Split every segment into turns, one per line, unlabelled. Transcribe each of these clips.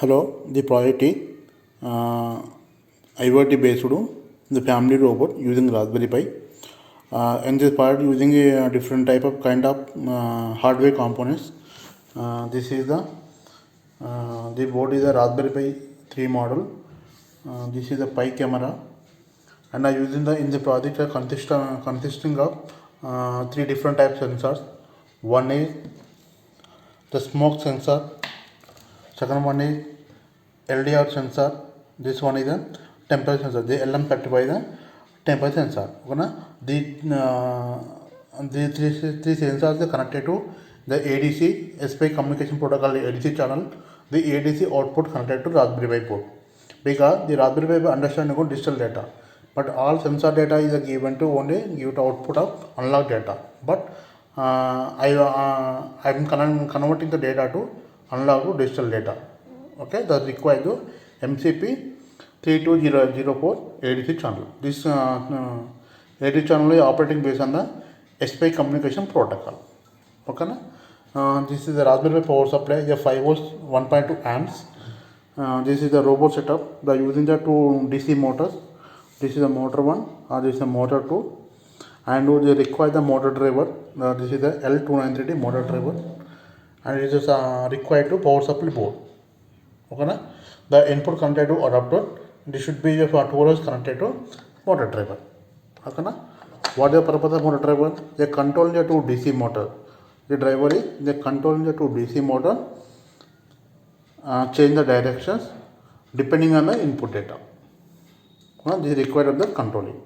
Hello, the project is IoT based the family robot using Raspberry Pi. And this part using a different type of kind of hardware components. This is the board is a Raspberry Pi 3 model. This is the Pi camera, and I using the in the project consisting of three different type sensors. One is the smoke sensor. Second one is LDR sensor. This one is a temperature sensor. The LM35 is a temperature sensor. Okay, the three sensors are connected to the ADC SPI communication protocol ADC channel. The ADC output connected to Raspberry Pi port, because the Raspberry Pi understands digital data, but all sensor data is given to only give the output of analog data. But I am converting the data to analog to digital data. Okay, that requires the MCP 32004 ADC channel. This ADC channel is operating based on the SPI communication protocol. Okay, this is the Raspberry Pi power supply, the 5 volts 1.2 amps. This is the robot setup by using the two DC motors. This is the motor 1, this is the motor 2, and they require the motor driver. This is the L293D motor driver, and it is required to power supply board. Okay, the input connected to adapter. This should be for 2 hours connected to motor driver. Okay, what is the purpose of motor driver? They control the two DC motor. The driver is they control the two DC motor, change the directions depending on the input data. This is required of the controlling.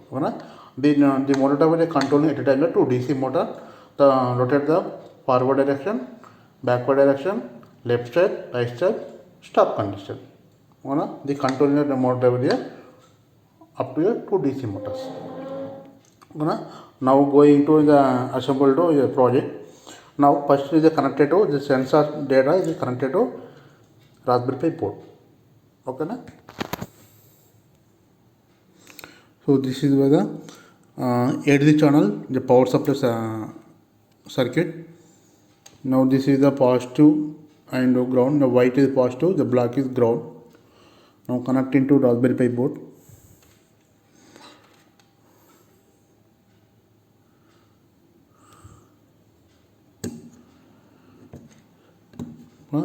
The motor driver is controlling at a time the two DC motor. The rotate the forward direction, backward direction, left side, right side, stop condition. The controlling the motor driver is up to two DC motors. Now going to the assemble to the project. Now first is connected to the sensor data is connected to Raspberry Pi port. Okay, na? So this is where the ADC channel, the power supply circuit. Now this is the positive and ground. The white is positive, the black is ground. Now connecting to Raspberry Pi board.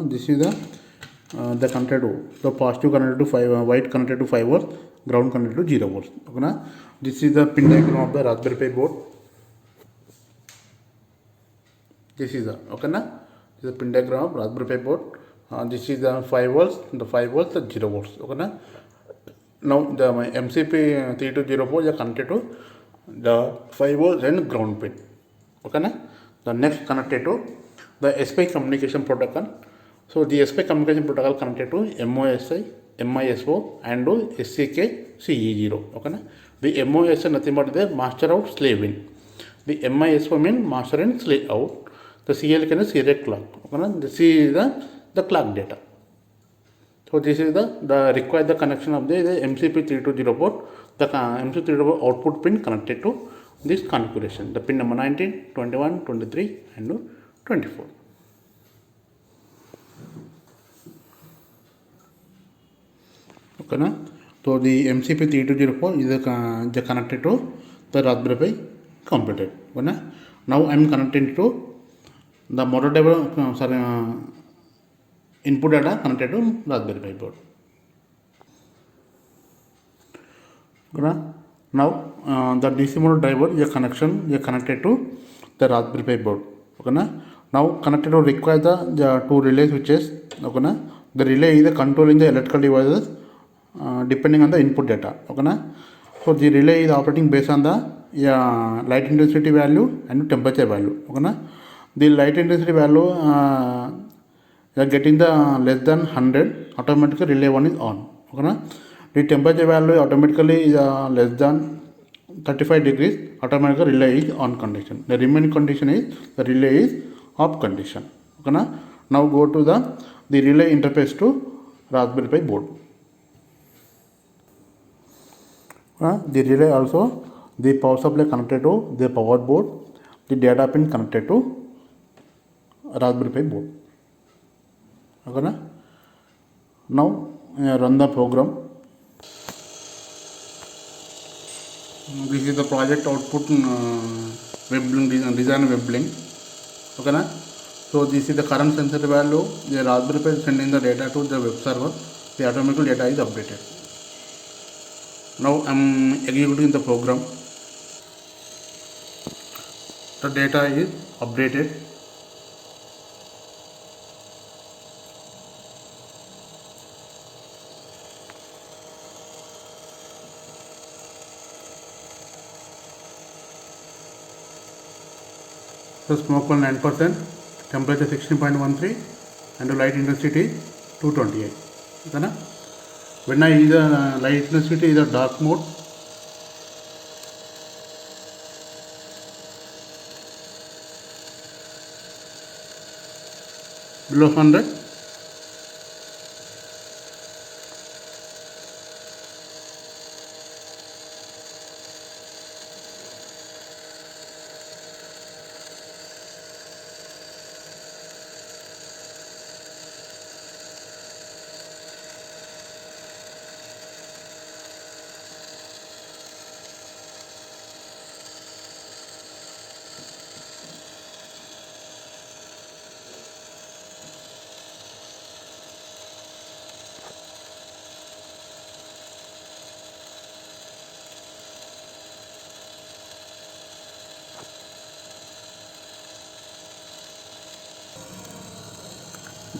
This is the connected to the positive connected to 5 white connected to 5 volts, ground connected to 0 volts. Okay, this is the pin diagram of the Raspberry Pi board. This is the okay, this is the pin diagram of Raspberry Pi board. This is the 5 volts, the 5 volts, the 0 volts. Okay, now the MCP 3204 is connected to the 5 volts and ground pin. Okay, the next connected to the SPI communication protocol. So the SPI communication protocol connected to MOSI, MISO and SCK CE0. Okay, the MOSI nothing but the master out slave in. The MISO means master in slave out. The CL can serial clock. Okay, the C is the clock data. So this is the required the connection of the MCP 3204 port. The MCP 3204 output pin connected to this configuration. The pin number 19, 21, 23 and 24. Okay, so the MCP 3204 is connected to the Raspberry Pi computer. Okay, now I am connecting to the motor driver input data connected to Raspberry Pi board. Okay, now the DC motor driver is connected to the Raspberry Pi board. Okay, now connected to require the two relay switches. Okay, the relay is controlling the electrical devices depending on the input data. Okay, so the relay is operating based on the light intensity value and temperature value. Okay, the light intensity value getting the less than 100, automatically relay 1 is on. Okay, the temperature value automatically is less than 35 degrees, automatically relay is on condition. The remaining condition is the relay is off condition. Okay, now go to the relay interface to Raspberry Pi board. The relay also the power supply connected to the power board, the data pin connected to Raspberry Pi board. Okay, Now run the program. This is the project output web link design web link. Okay na? So this is the current sensor value. The Raspberry Pi is sending the data to the web server. The automatic data is updated. Now I am executing the program. The data is updated. So smoke level 9%, temperature 16.13 and the light intensity is 228. Okay na? When I use the light intensity is a dark mode, below 100.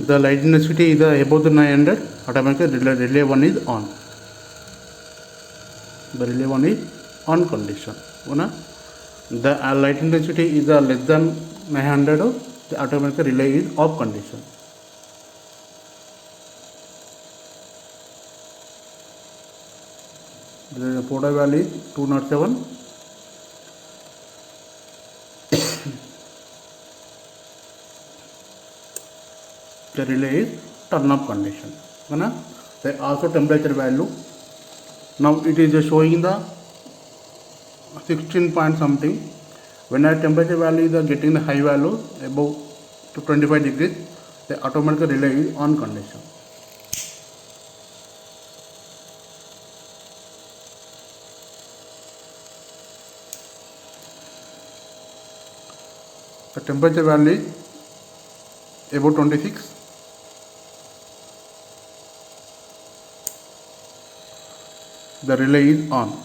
The light intensity is above the 900, automatically relay 1 is on. The relay 1 is on condition. Una? The light intensity is less than 900, the automatic relay is off condition. The port value is 207. The relay is turn off condition. The also temperature value. Now it is showing the 16 point something. When our temperature value is getting the high value above to 25 degrees, the automatic relay is on condition. The temperature value is above 26. The relay is on.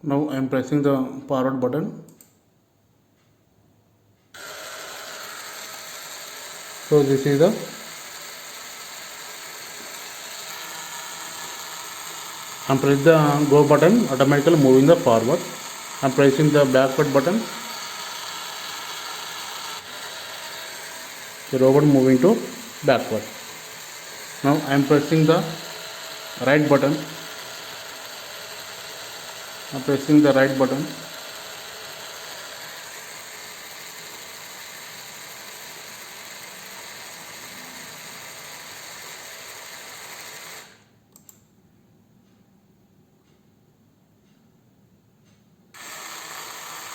Now I am pressing the forward button. So this is the I am pressing the go button, automatically moving the forward. I am pressing the backward button. The robot moving to backward. Now I am pressing the right button. I am pressing the right button.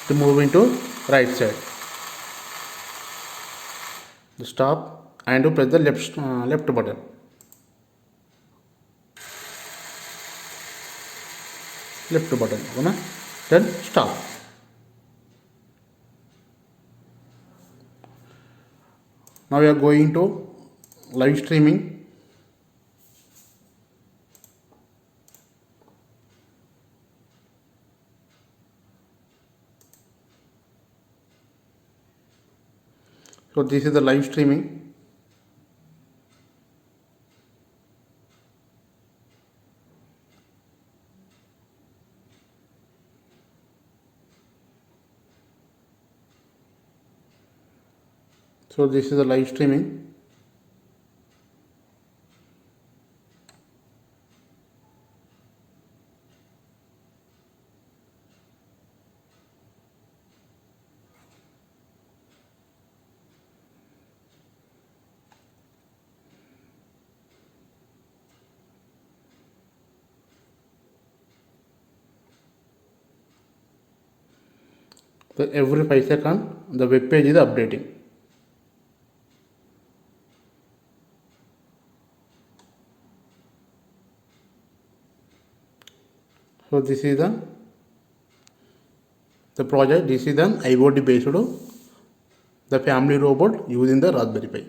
To move into right side. The stop and to press the left button. Left button. Then stop. Now we are going to live streaming. So this is the live streaming. So this is the live streaming. So every 5 seconds the web page is updating. So this is the project. This is an IoT based the family robot using the Raspberry Pi.